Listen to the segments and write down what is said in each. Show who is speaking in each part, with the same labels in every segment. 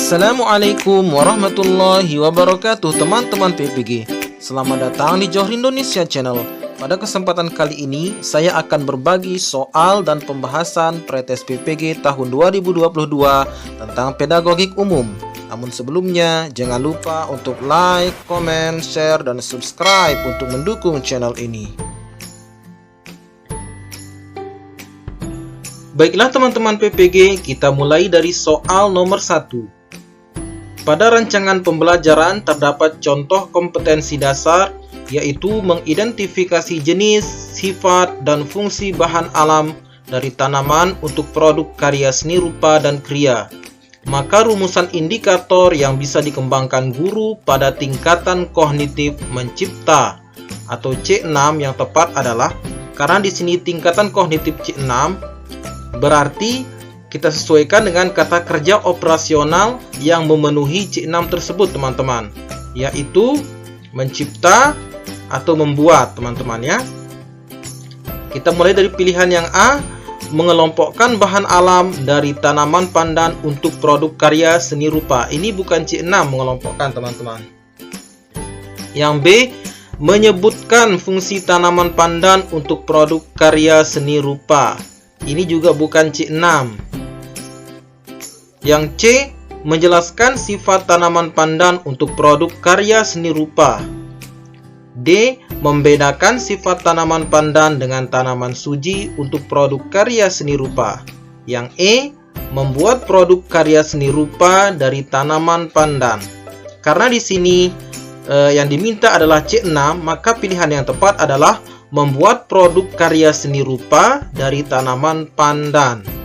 Speaker 1: Assalamualaikum warahmatullahi wabarakatuh teman-teman PPG. Selamat datang di Johor Indonesia Channel. Pada kesempatan kali ini saya akan berbagi soal dan pembahasan pretest PPG tahun 2022 tentang pedagogik umum. Namun sebelumnya jangan lupa untuk like, comment, share, dan subscribe untuk mendukung channel ini. Baiklah teman-teman PPG, kita mulai dari soal nomor 1. Pada rancangan pembelajaran terdapat contoh kompetensi dasar, yaitu mengidentifikasi jenis, sifat, dan fungsi bahan alam dari tanaman untuk produk karya seni rupa dan kriya. Maka rumusan indikator yang bisa dikembangkan guru pada tingkatan kognitif mencipta atau C6 yang tepat adalah, karena di sini tingkatan kognitif C6 berarti kita sesuaikan dengan kata kerja operasional yang memenuhi C6 tersebut teman-teman, yaitu mencipta atau membuat teman-teman ya. Kita mulai dari pilihan yang A, mengelompokkan bahan alam dari tanaman pandan untuk produk karya seni rupa. Ini bukan C6 mengelompokkan teman-teman. Yang B, menyebutkan fungsi tanaman pandan untuk produk karya seni rupa. Ini juga bukan C6. Yang C, menjelaskan sifat tanaman pandan untuk produk karya seni rupa. D, membedakan sifat tanaman pandan dengan tanaman suji untuk produk karya seni rupa. Yang E, membuat produk karya seni rupa dari tanaman pandan. Karena di sini yang diminta adalah C6, maka pilihan yang tepat adalah membuat produk karya seni rupa dari tanaman pandan.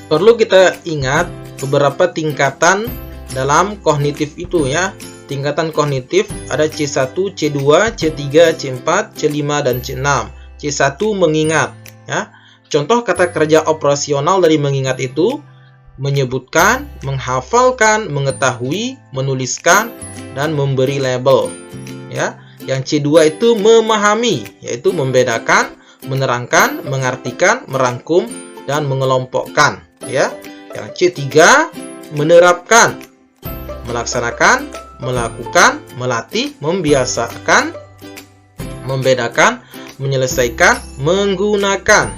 Speaker 1: Perlu kita ingat beberapa tingkatan dalam kognitif itu ya. Tingkatan kognitif ada C1, C2, C3, C4, C5, dan C6. C1 mengingat ya. Contoh kata kerja operasional dari mengingat itu menyebutkan, menghafalkan, mengetahui, menuliskan, dan memberi label ya. Yang C2 itu memahami, yaitu membedakan, menerangkan, mengartikan, merangkum, dan mengelompokkan ya. Yang C3 menerapkan, melaksanakan, melakukan, melatih, membiasakan, membedakan, menyelesaikan, menggunakan.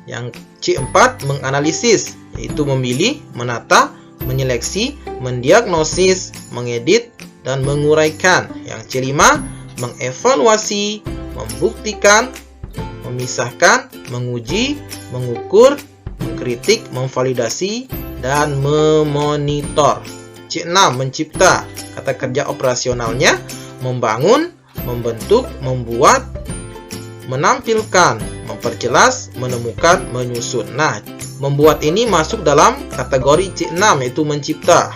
Speaker 1: Yang C4 menganalisis, yaitu memilih, menata, menyeleksi, mendiagnosis, mengedit, dan menguraikan. Yang C5 mengevaluasi, membuktikan, memisahkan, menguji, mengukur, mengkritik, memvalidasi, dan memonitor. C6 mencipta, kata kerja operasionalnya membangun, membentuk, membuat, menampilkan, memperjelas, menemukan, menyusun. Nah, membuat ini masuk dalam kategori C6, yaitu mencipta.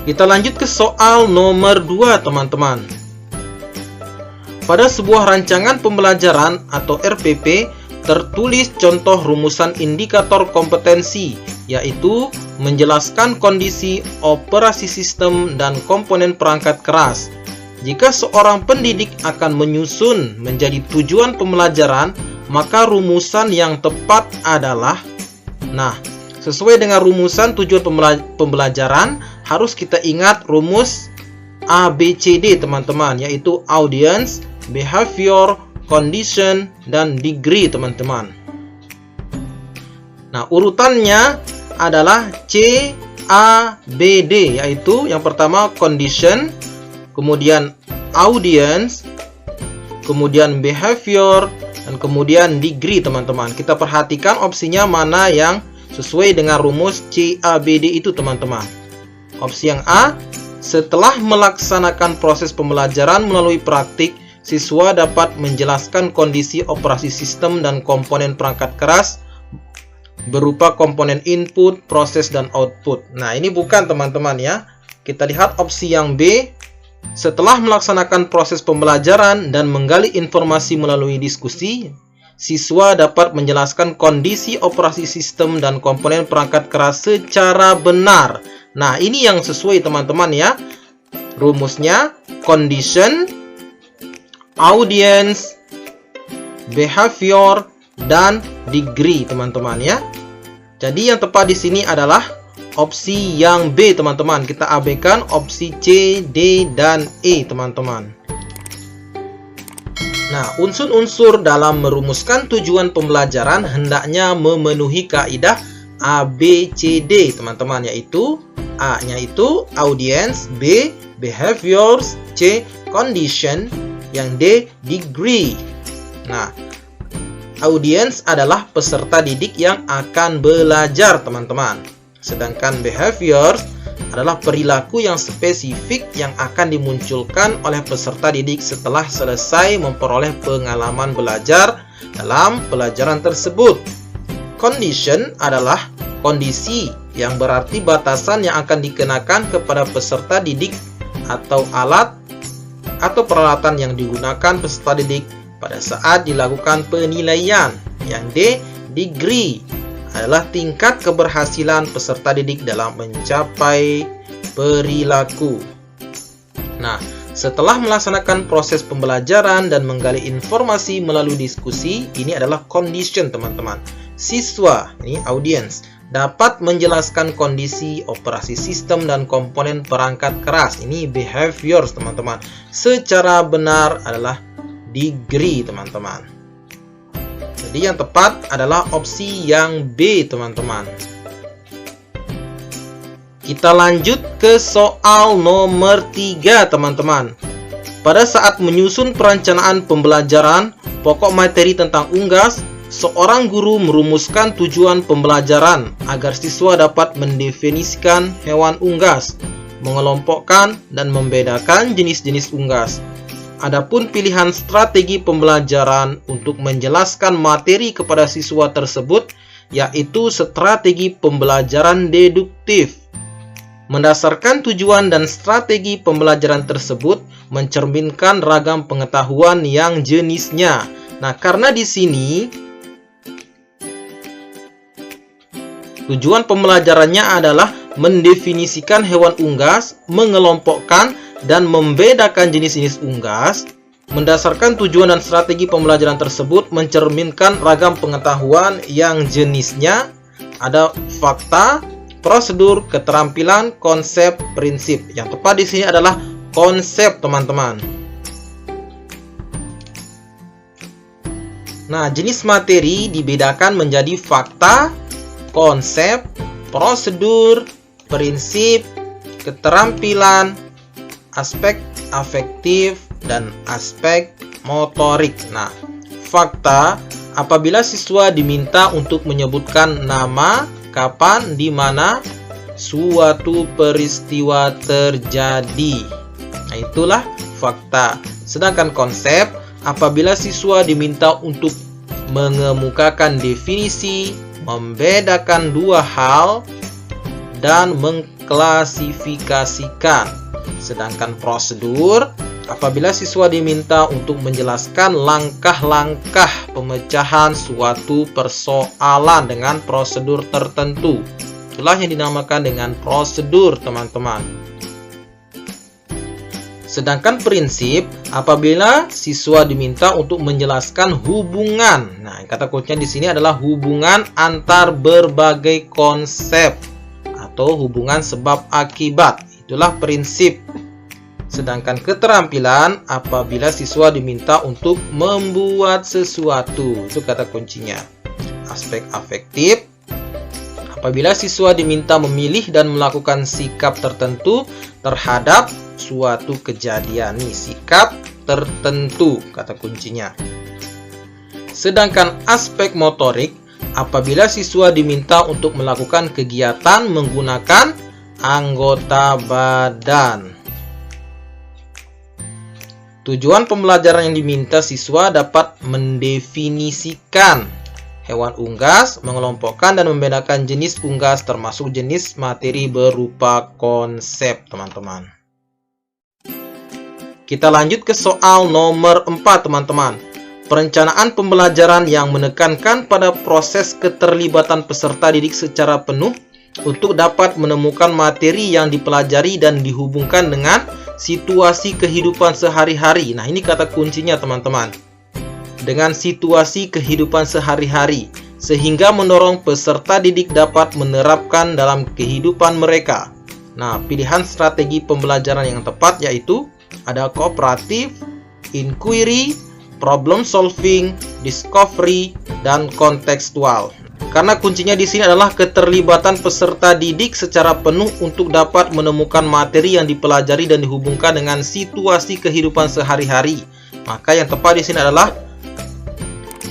Speaker 1: Kita lanjut ke soal nomor 2 teman-teman. Pada sebuah rancangan pembelajaran atau RPP tertulis contoh rumusan indikator kompetensi, yaitu menjelaskan kondisi operasi sistem dan komponen perangkat keras. Jika seorang pendidik akan menyusun menjadi tujuan pembelajaran, maka rumusan yang tepat adalah, nah, sesuai dengan rumusan tujuan pembelajaran harus kita ingat rumus ABCD teman-teman, yaitu audience, behavior, condition, dan degree teman-teman. Nah, urutannya adalah C, A, B, D, yaitu yang pertama condition, kemudian audience, kemudian behavior, dan kemudian degree teman-teman. Kita perhatikan opsinya mana yang sesuai dengan rumus C, A, B, D itu teman-teman. Opsi yang A, setelah melaksanakan proses pembelajaran melalui praktik, siswa dapat menjelaskan kondisi operasi sistem dan komponen perangkat keras berupa komponen input, proses, dan output. Nah, ini bukan teman-teman ya. Kita lihat opsi yang B, setelah melaksanakan proses pembelajaran dan menggali informasi melalui diskusi, siswa dapat menjelaskan kondisi operasi sistem dan komponen perangkat keras secara benar. Nah, ini yang sesuai teman-teman ya. Rumusnya condition, audience, behavior, dan degree, teman-teman ya. Jadi yang tepat di sini adalah opsi yang B, teman-teman. Kita abaikan opsi C, D, dan E, teman-teman. Nah, unsur-unsur dalam merumuskan tujuan pembelajaran hendaknya memenuhi kaidah A, B, C, D, teman-teman, yaitu A-nya itu audience, B, behaviors, C, condition, yang D, degree. Nah, audience adalah peserta didik yang akan belajar, teman-teman. Sedangkan behaviors adalah perilaku yang spesifik yang akan dimunculkan oleh peserta didik setelah selesai memperoleh pengalaman belajar dalam pelajaran tersebut. Condition adalah kondisi yang berarti batasan yang akan dikenakan kepada peserta didik atau alat atau peralatan yang digunakan peserta didik pada saat dilakukan penilaian. Yang D, degree adalah tingkat keberhasilan peserta didik dalam mencapai perilaku. Nah, setelah melaksanakan proses pembelajaran dan menggali informasi melalui diskusi, ini adalah condition, teman-teman. Siswa, ini audience, dapat menjelaskan kondisi operasi sistem dan komponen perangkat keras, ini behaviors, teman-teman. Secara benar adalah degree, teman-teman. Jadi yang tepat adalah opsi yang B, teman-teman. Kita lanjut ke soal nomor 3, teman-teman. Pada saat menyusun perencanaan pembelajaran pokok materi tentang unggas, seorang guru merumuskan tujuan pembelajaran agar siswa dapat mendefinisikan hewan unggas, mengelompokkan dan membedakan jenis-jenis unggas. Adapun pilihan strategi pembelajaran untuk menjelaskan materi kepada siswa tersebut yaitu strategi pembelajaran deduktif. Mendasarkan tujuan dan strategi pembelajaran tersebut mencerminkan ragam pengetahuan yang jenisnya. Nah, karena di sini tujuan pembelajarannya adalah mendefinisikan hewan unggas, mengelompokkan dan membedakan jenis-jenis unggas. Mendasarkan tujuan dan strategi pembelajaran tersebut mencerminkan ragam pengetahuan yang jenisnya ada fakta, prosedur, keterampilan, konsep, prinsip. Yang tepat di sini adalah konsep, teman-teman. Nah, jenis materi dibedakan menjadi fakta, konsep, prosedur, prinsip, keterampilan, aspek afektif, dan aspek motorik. Nah, fakta apabila siswa diminta untuk menyebutkan nama, kapan, di mana suatu peristiwa terjadi. Nah, itulah fakta. Sedangkan konsep apabila siswa diminta untuk mengemukakan definisi, membedakan dua hal, dan mengklasifikasikan. Sedangkan prosedur apabila siswa diminta untuk menjelaskan langkah-langkah pemecahan suatu persoalan dengan prosedur tertentu. Itulah yang dinamakan dengan prosedur, teman-teman. Sedangkan prinsip apabila siswa diminta untuk menjelaskan hubungan. Nah, kata kuncinya di sini adalah hubungan antar berbagai konsep atau hubungan sebab akibat. Itulah prinsip. Sedangkan keterampilan apabila siswa diminta untuk membuat sesuatu. Itu kata kuncinya. Aspek afektif apabila siswa diminta memilih dan melakukan sikap tertentu terhadap suatu kejadian. Nih, sikap tertentu kata kuncinya. Sedangkan aspek motorik apabila siswa diminta untuk melakukan kegiatan menggunakan anggota badan. Tujuan pembelajaran yang diminta siswa dapat mendefinisikan hewan unggas, mengelompokkan dan membedakan jenis unggas termasuk jenis materi berupa konsep, teman-teman. Kita lanjut ke soal nomor 4, teman-teman. Perencanaan pembelajaran yang menekankan pada proses keterlibatan peserta didik secara penuh untuk dapat menemukan materi yang dipelajari dan dihubungkan dengan situasi kehidupan sehari-hari. Nah, ini kata kuncinya, teman-teman. dengan situasi kehidupan sehari-hari, sehingga mendorong peserta didik dapat menerapkan dalam kehidupan mereka. Nah, pilihan strategi pembelajaran yang tepat yaitu ada kooperatif, inquiry, problem solving, discovery, dan kontekstual. Karena kuncinya di sini adalah keterlibatan peserta didik secara penuh untuk dapat menemukan materi yang dipelajari dan dihubungkan dengan situasi kehidupan sehari-hari. Maka yang tepat di sini adalah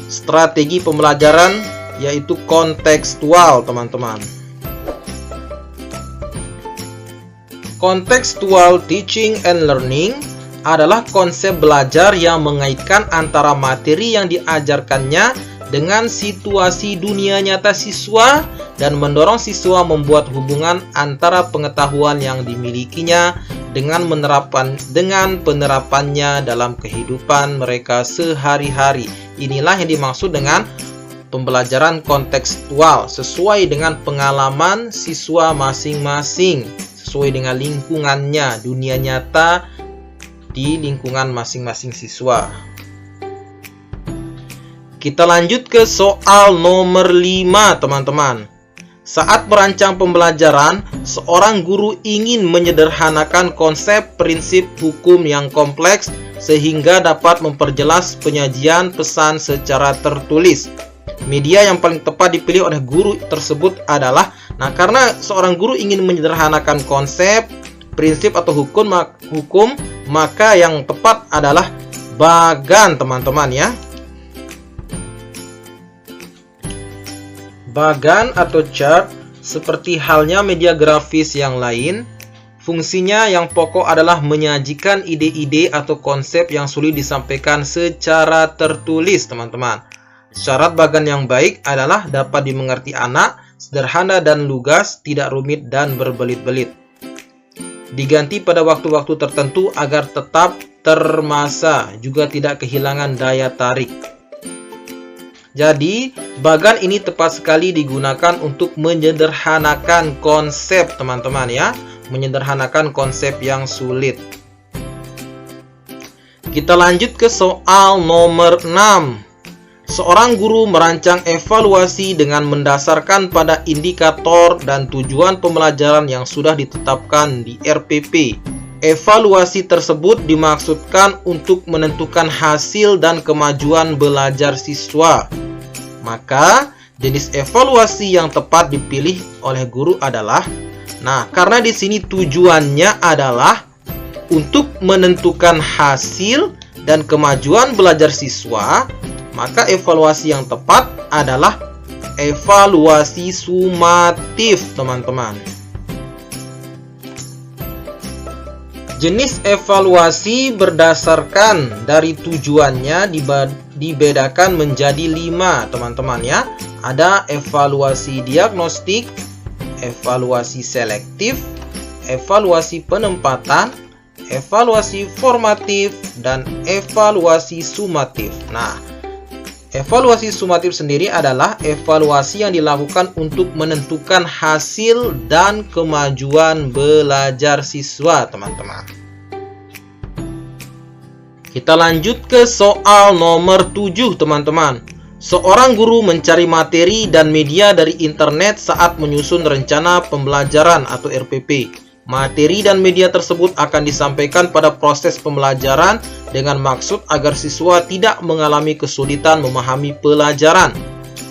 Speaker 1: strategi pembelajaran yaitu kontekstual, teman-teman. Contextual teaching and learning adalah konsep belajar yang mengaitkan antara materi yang diajarkannya dengan situasi dunia nyata siswa dan mendorong siswa membuat hubungan antara pengetahuan yang dimilikinya dengan penerapannya dalam kehidupan mereka sehari-hari. Inilah yang dimaksud dengan pembelajaran kontekstual, sesuai dengan pengalaman siswa masing-masing, sesuai dengan lingkungannya, dunia nyata di lingkungan masing-masing siswa. Kita lanjut ke soal nomor 5, teman-teman. Saat merancang pembelajaran, seorang guru ingin menyederhanakan konsep prinsip hukum yang kompleks sehingga dapat memperjelas penyajian pesan secara tertulis. Media yang paling tepat dipilih oleh guru tersebut adalah, karena seorang guru ingin menyederhanakan konsep, prinsip atau hukum, maka yang tepat adalah bagan, teman-teman ya. Bagan atau chart, seperti halnya media grafis yang lain, fungsinya yang pokok adalah menyajikan ide-ide atau konsep yang sulit disampaikan secara tertulis, teman-teman. Syarat bagan yang baik adalah dapat dimengerti anak, sederhana dan lugas, tidak rumit dan berbelit-belit. Diganti pada waktu-waktu tertentu agar tetap termasa, juga tidak kehilangan daya tarik. Jadi, bagan ini tepat sekali digunakan untuk menyederhanakan konsep, teman-teman ya. Menyederhanakan konsep yang sulit. Kita lanjut ke soal nomor 6. Seorang guru merancang evaluasi dengan mendasarkan pada indikator dan tujuan pembelajaran yang sudah ditetapkan di RPP. Evaluasi tersebut dimaksudkan untuk menentukan hasil dan kemajuan belajar siswa. Maka, jenis evaluasi yang tepat dipilih oleh guru adalah, karena di sini tujuannya adalah untuk menentukan hasil dan kemajuan belajar siswa, maka evaluasi yang tepat adalah evaluasi sumatif, teman-teman. Jenis evaluasi berdasarkan dari tujuannya dibedakan menjadi 5, teman-teman ya. Ada evaluasi diagnostik, evaluasi selektif, evaluasi penempatan, evaluasi formatif, dan evaluasi sumatif. Evaluasi sumatif sendiri adalah evaluasi yang dilakukan untuk menentukan hasil dan kemajuan belajar siswa, teman-teman. Kita lanjut ke soal nomor 7, teman-teman. Seorang guru mencari materi dan media dari internet saat menyusun rencana pembelajaran atau RPP. Materi dan media tersebut akan disampaikan pada proses pembelajaran dengan maksud agar siswa tidak mengalami kesulitan memahami pelajaran.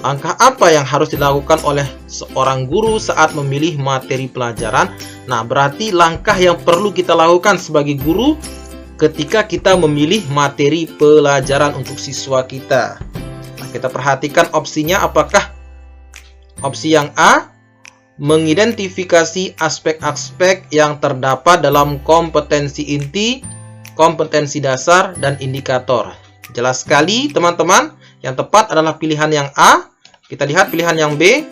Speaker 1: Langkah apa yang harus dilakukan oleh seorang guru saat memilih materi pelajaran? Berarti langkah yang perlu kita lakukan sebagai guru ketika kita memilih materi pelajaran untuk siswa kita. Kita perhatikan opsinya, apakah opsi yang A, mengidentifikasi aspek-aspek yang terdapat dalam kompetensi inti, kompetensi dasar, dan indikator. Jelas sekali, teman-teman. Yang tepat adalah pilihan yang A. Kita lihat pilihan yang B,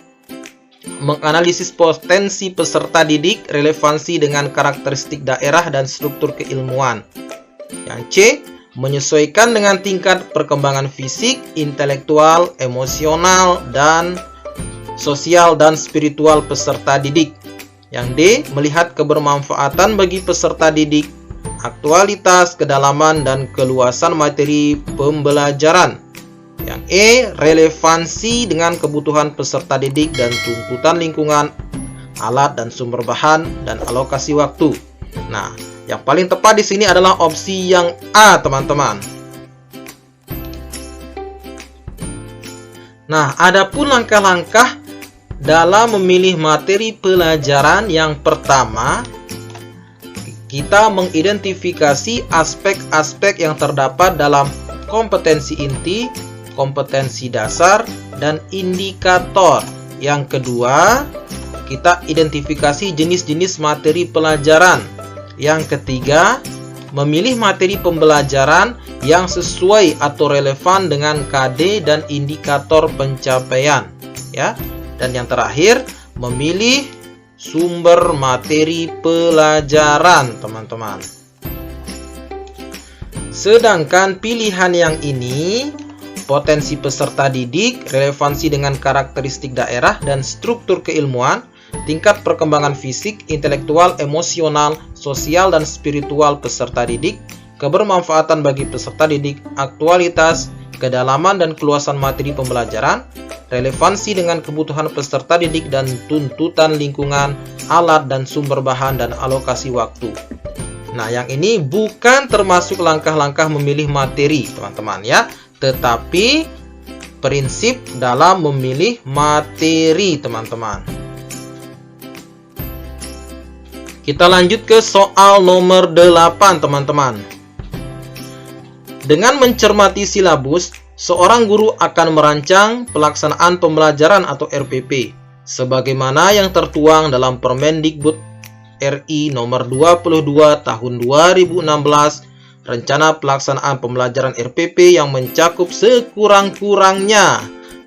Speaker 1: menganalisis potensi peserta didik, relevansi dengan karakteristik daerah dan struktur keilmuan. Yang C, menyesuaikan dengan tingkat perkembangan fisik, intelektual, emosional, dan sosial dan spiritual peserta didik. Yang D, melihat kebermanfaatan bagi peserta didik, aktualitas, kedalaman, dan keluasan materi pembelajaran. Yang E, relevansi dengan kebutuhan peserta didik dan tuntutan lingkungan, alat dan sumber bahan, dan alokasi waktu. Nah, yang paling tepat di sini adalah opsi yang A, teman-teman. Nah, adapun langkah-langkah dalam memilih materi pelajaran, yang pertama, kita mengidentifikasi aspek-aspek yang terdapat dalam kompetensi inti, kompetensi dasar, dan indikator. Yang kedua, kita identifikasi jenis-jenis materi pelajaran. Yang ketiga, memilih materi pembelajaran yang sesuai atau relevan dengan KD dan indikator pencapaian, ya. Dan yang terakhir, memilih sumber materi pelajaran, teman-teman. Sedangkan pilihan yang ini, potensi peserta didik, relevansi dengan karakteristik daerah dan struktur keilmuan, tingkat perkembangan fisik, intelektual, emosional, sosial, dan spiritual peserta didik, kebermanfaatan bagi peserta didik, aktualitas, kedalaman dan keluasan materi pembelajaran, relevansi dengan kebutuhan peserta didik dan tuntutan lingkungan, alat dan sumber bahan, dan alokasi waktu. Nah, yang ini bukan termasuk langkah-langkah memilih materi, teman-teman, ya, tetapi prinsip dalam memilih materi, teman-teman. Kita lanjut ke soal nomor 8, teman-teman. Dengan mencermati silabus, seorang guru akan merancang pelaksanaan pembelajaran atau RPP, sebagaimana yang tertuang dalam Permendikbud RI nomor 22 tahun 2016, rencana pelaksanaan pembelajaran RPP yang mencakup sekurang-kurangnya.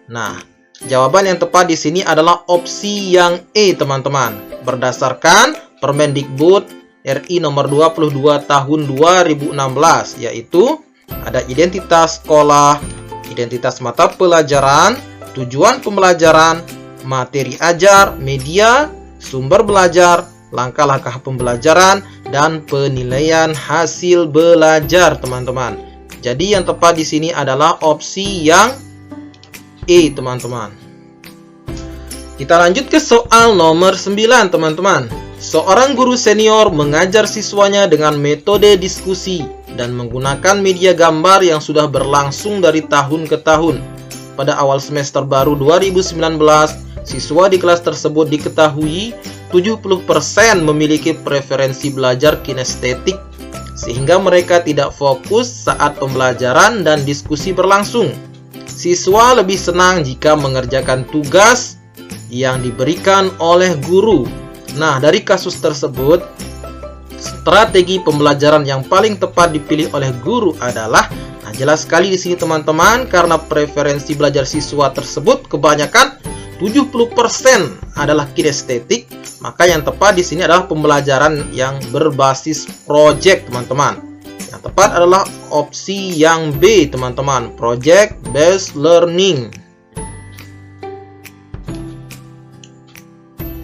Speaker 1: Nah, jawaban yang tepat di sini adalah opsi yang E, teman-teman. Berdasarkan Permendikbud RI nomor 22 tahun 2016, yaitu ada identitas sekolah, identitas mata pelajaran, tujuan pembelajaran, materi ajar, media, sumber belajar, langkah-langkah pembelajaran, dan penilaian hasil belajar, teman-teman. Jadi yang tepat di sini adalah opsi yang E, teman-teman. Kita lanjut ke soal nomor 9, teman-teman. Seorang guru senior mengajar siswanya dengan metode diskusi dan menggunakan media gambar yang sudah berlangsung dari tahun ke tahun. Pada awal semester baru 2019, siswa di kelas tersebut diketahui 70% memiliki preferensi belajar kinestetik, sehingga mereka tidak fokus saat pembelajaran dan diskusi berlangsung. Siswa lebih senang jika mengerjakan tugas yang diberikan oleh guru. Nah, dari kasus tersebut, strategi pembelajaran yang paling tepat dipilih oleh guru adalah, nah, jelas sekali di sini, teman-teman, karena preferensi belajar siswa tersebut kebanyakan 70% adalah kinestetik, maka yang tepat di sini adalah pembelajaran yang berbasis project, teman-teman. Yang tepat adalah opsi yang B, teman-teman, project based learning.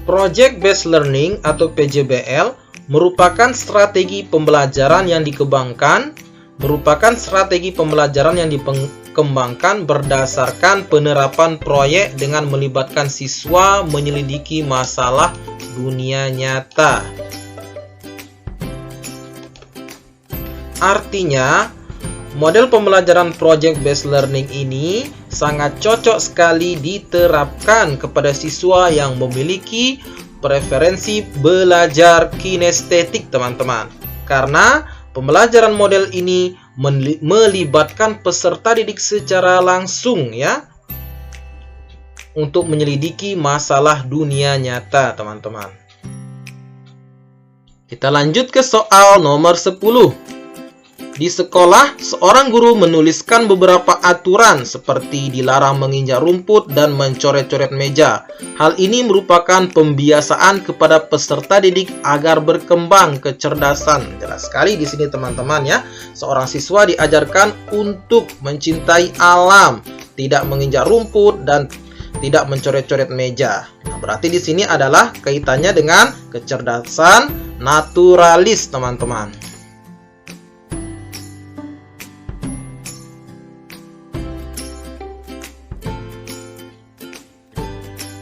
Speaker 1: Project based learning atau PJBL merupakan strategi pembelajaran yang dikembangkan berdasarkan penerapan proyek dengan melibatkan siswa menyelidiki masalah dunia nyata. Artinya, model pembelajaran project based learning ini sangat cocok sekali diterapkan kepada siswa yang memiliki preferensi belajar kinestetik, teman-teman. Karena pembelajaran model ini melibatkan peserta didik secara langsung, ya, untuk menyelidiki masalah dunia nyata, teman-teman. Kita lanjut ke soal nomor 10. Di sekolah, seorang guru menuliskan beberapa aturan seperti dilarang menginjak rumput dan mencoret-coret meja. Hal ini merupakan pembiasaan kepada peserta didik agar berkembang kecerdasan. Jelas sekali di sini, teman-teman, ya. Seorang siswa diajarkan untuk mencintai alam, tidak menginjak rumput dan tidak mencoret-coret meja. Nah, berarti di sini adalah kaitannya dengan kecerdasan naturalis, teman-teman.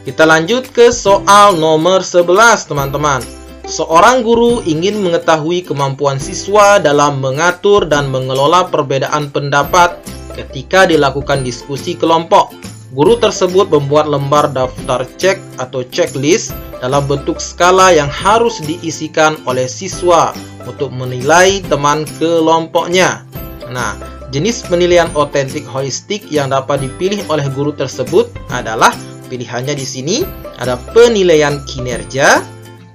Speaker 1: Kita lanjut ke soal nomor 11, teman-teman. Seorang guru ingin mengetahui kemampuan siswa dalam mengatur dan mengelola perbedaan pendapat ketika dilakukan diskusi kelompok. Guru tersebut membuat lembar daftar cek atau checklist dalam bentuk skala yang harus diisikan oleh siswa untuk menilai teman kelompoknya. Nah, jenis penilaian otentik holistik yang dapat dipilih oleh guru tersebut adalah pilihannya di sini ada penilaian kinerja,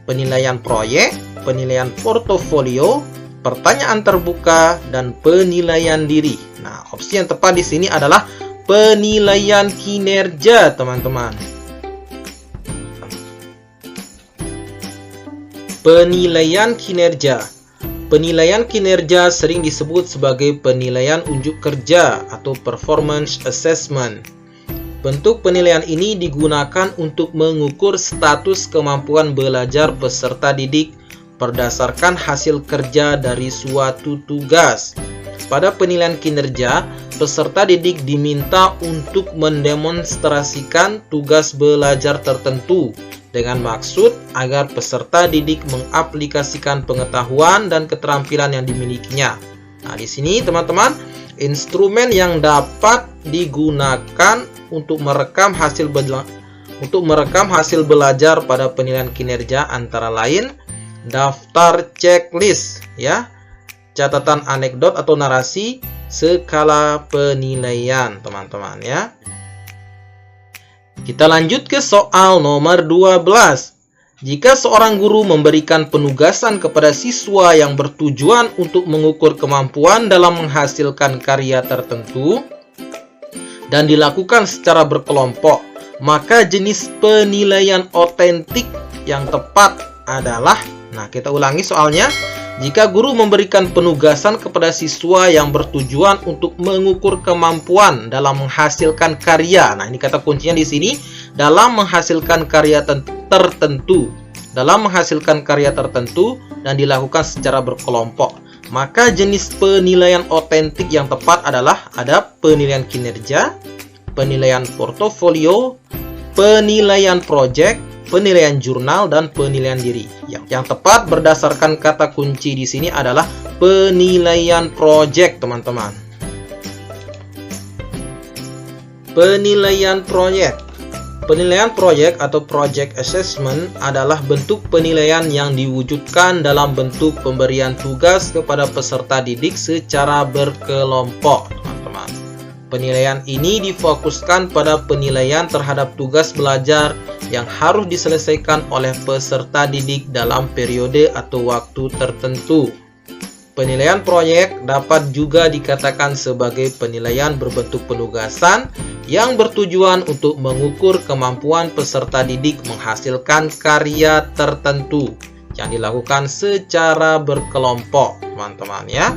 Speaker 1: penilaian proyek, penilaian portofolio, pertanyaan terbuka, dan penilaian diri. Nah, opsi yang tepat di sini adalah penilaian kinerja, teman-teman. Penilaian kinerja. Penilaian kinerja sering disebut sebagai penilaian unjuk kerja atau performance assessment. Bentuk penilaian ini digunakan untuk mengukur status kemampuan belajar peserta didik berdasarkan hasil kerja dari suatu tugas. Pada penilaian kinerja, peserta didik diminta untuk mendemonstrasikan tugas belajar tertentu dengan maksud agar peserta didik mengaplikasikan pengetahuan dan keterampilan yang dimilikinya. Nah, di sini teman-teman, instrumen yang dapat digunakan untuk merekam hasil belajar pada penilaian kinerja antara lain daftar checklist, ya, catatan anekdot atau narasi, skala penilaian, teman-teman, ya. Kita lanjut ke soal nomor 12. Jika seorang guru memberikan penugasan kepada siswa yang bertujuan untuk mengukur kemampuan dalam menghasilkan karya tertentu dan dilakukan secara berkelompok, maka jenis penilaian otentik yang tepat adalah, nah, kita ulangi soalnya. Jika guru memberikan penugasan kepada siswa yang bertujuan untuk mengukur kemampuan dalam menghasilkan karya. Nah, ini kata kuncinya di sini, dalam menghasilkan karya tertentu. Dalam menghasilkan karya tertentu dan dilakukan secara berkelompok, maka jenis penilaian otentik yang tepat adalah ada penilaian kinerja, penilaian portofolio, penilaian proyek, penilaian jurnal, dan penilaian diri. Yang tepat berdasarkan kata kunci di sini adalah penilaian proyek, teman-teman. Penilaian proyek. Penilaian proyek atau project assessment adalah bentuk penilaian yang diwujudkan dalam bentuk pemberian tugas kepada peserta didik secara berkelompok, teman-teman. Penilaian ini difokuskan pada penilaian terhadap tugas belajar yang harus diselesaikan oleh peserta didik dalam periode atau waktu tertentu. Penilaian proyek dapat juga dikatakan sebagai penilaian berbentuk penugasan yang bertujuan untuk mengukur kemampuan peserta didik menghasilkan karya tertentu yang dilakukan secara berkelompok, teman-teman, ya.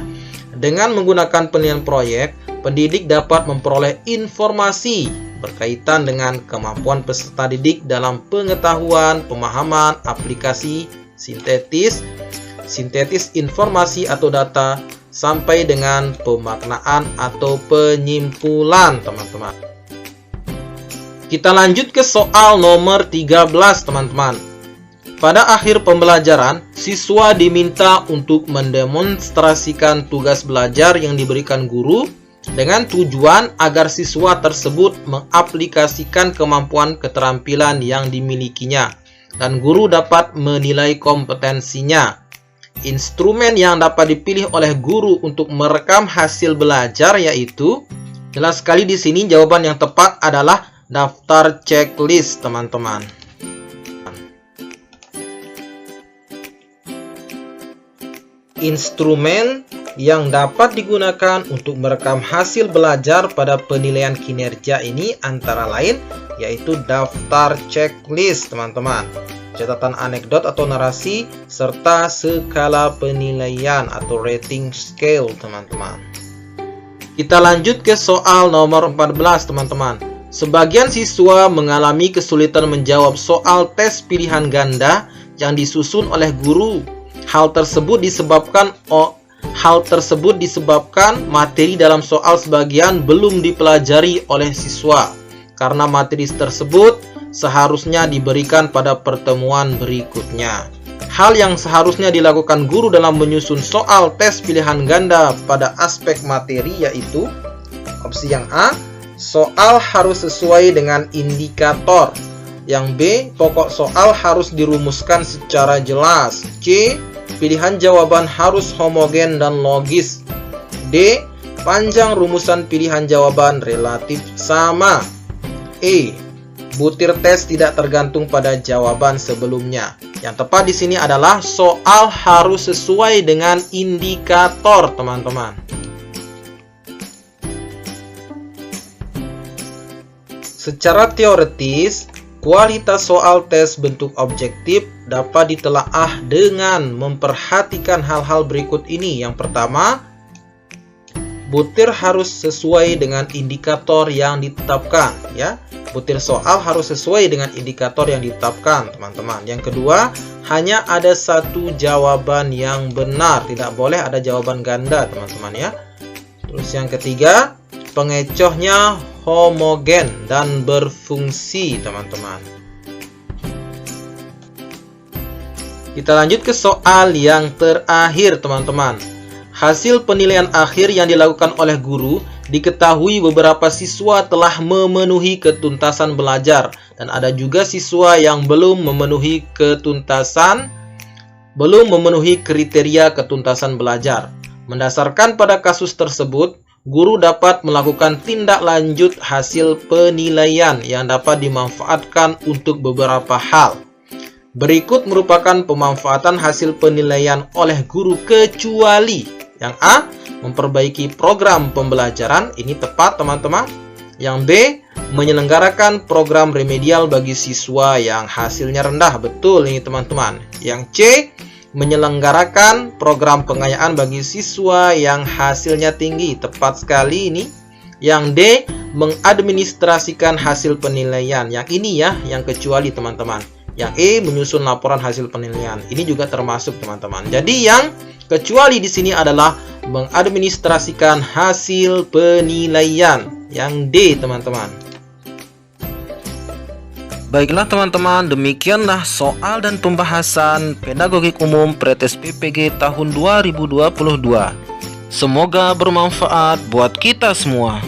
Speaker 1: Dengan menggunakan penilaian proyek, pendidik dapat memperoleh informasi berkaitan dengan kemampuan peserta didik dalam pengetahuan, pemahaman, aplikasi, sintetis informasi atau data, sampai dengan pemaknaan atau penyimpulan, teman-teman. Kita lanjut ke soal nomor 13, teman-teman. Pada akhir pembelajaran, siswa diminta untuk mendemonstrasikan tugas belajar yang diberikan guru dengan tujuan agar siswa tersebut mengaplikasikan kemampuan keterampilan yang dimilikinya dan guru dapat menilai kompetensinya. Instrumen yang dapat dipilih oleh guru untuk merekam hasil belajar yaitu, jelas sekali di sini jawaban yang tepat adalah daftar checklist, teman-teman. Instrumen yang dapat digunakan untuk merekam hasil belajar pada penilaian kinerja ini antara lain yaitu daftar checklist, teman-teman, catatan anekdot atau narasi, serta skala penilaian atau rating scale, teman-teman. Kita lanjut ke soal nomor 14, teman-teman. Sebagian siswa mengalami kesulitan menjawab soal tes pilihan ganda yang disusun oleh guru. Hal tersebut disebabkan materi dalam soal sebagian belum dipelajari oleh siswa. Karena materi tersebut seharusnya diberikan pada pertemuan berikutnya. Hal yang seharusnya dilakukan guru dalam menyusun soal tes pilihan ganda pada aspek materi yaitu opsi yang A, soal harus sesuai dengan indikator. Yang B, pokok soal harus dirumuskan secara jelas. C, pilihan jawaban harus homogen dan logis. D, panjang rumusan pilihan jawaban relatif sama. E, butir tes tidak tergantung pada jawaban sebelumnya. Yang tepat di sini adalah soal harus sesuai dengan indikator, teman-teman. Secara teoritis, kualitas soal tes bentuk objektif dapat ditelaah dengan memperhatikan hal-hal berikut ini. Yang pertama, butir harus sesuai dengan indikator yang ditetapkan, ya. Butir soal harus sesuai dengan indikator yang ditetapkan, teman-teman. Yang kedua, hanya ada satu jawaban yang benar, tidak boleh ada jawaban ganda, teman-teman, ya. Terus yang ketiga, pengecohnya homogen dan berfungsi, teman-teman. Kita lanjut ke soal yang terakhir, teman-teman. Hasil penilaian akhir yang dilakukan oleh guru, diketahui beberapa siswa telah memenuhi ketuntasan belajar dan ada juga siswa yang belum memenuhi kriteria ketuntasan belajar. Mendasarkan pada kasus tersebut, guru dapat melakukan tindak lanjut hasil penilaian yang dapat dimanfaatkan untuk beberapa hal. Berikut merupakan pemanfaatan hasil penilaian oleh guru kecuali yang A, memperbaiki program pembelajaran, ini tepat, teman-teman. Yang B, menyelenggarakan program remedial bagi siswa yang hasilnya rendah, betul ini, teman-teman. Yang C, menyelenggarakan program pengayaan bagi siswa yang hasilnya tinggi, tepat sekali ini. Yang D, mengadministrasikan hasil penilaian, yang ini ya, yang kecuali, teman-teman. Yang E, menyusun laporan hasil penilaian, ini juga termasuk, teman-teman. Jadi yang kecuali di sini adalah mengadministrasikan hasil penilaian, yang D, teman-teman. Baiklah teman-teman, demikianlah soal dan pembahasan pedagogik umum Pretes PPG tahun 2022. Semoga bermanfaat buat kita semua.